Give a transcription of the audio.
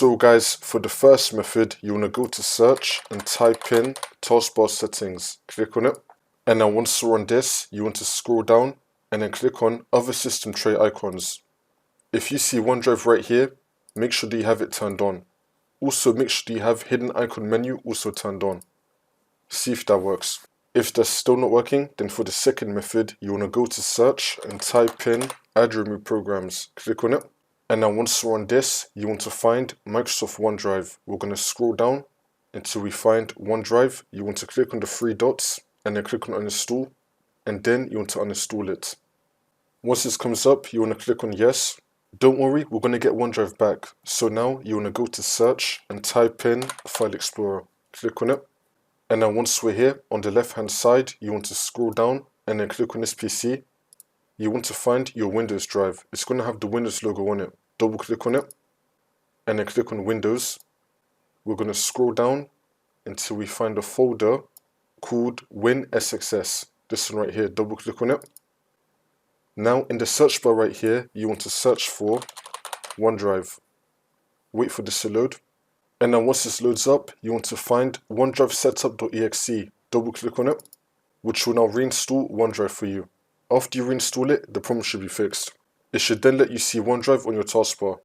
So guys, for the first method, you want to go to search and type in taskbar settings. Click on it. And now once you're on this, you want to scroll down and then click on other system tray icons. If you see OneDrive right here, make sure that you have it turned on. Also make sure that you have hidden icon menu also turned on. See if that works. If that's still not working, then for the second method, you want to go to search and type in add remove programs. Click on it. And now once you're on this, you want to find Microsoft OneDrive. We're going to scroll down until we find OneDrive. You want to click on the three dots and then click on uninstall, and then you want to uninstall it. Once this comes up, you want to click on yes. Don't worry, we're going to get OneDrive back. So now you want to go to search and type in File Explorer. Click on it. And now once we're here, on the left hand side, you want to scroll down and then click on this PC. You want to find your Windows drive. It's going to have the Windows logo on it. Double click on it and then click on Windows. We're going to scroll down until we find a folder called WinSXS. This one right here, double click on it. Now in the search bar right here, you want to search for OneDrive. Wait for this to load. And now once this loads up, you want to find OneDrive setup.exe. Double click on it, which will now reinstall OneDrive for you. After you reinstall it, the problem should be fixed. It should then let you see OneDrive on your taskbar.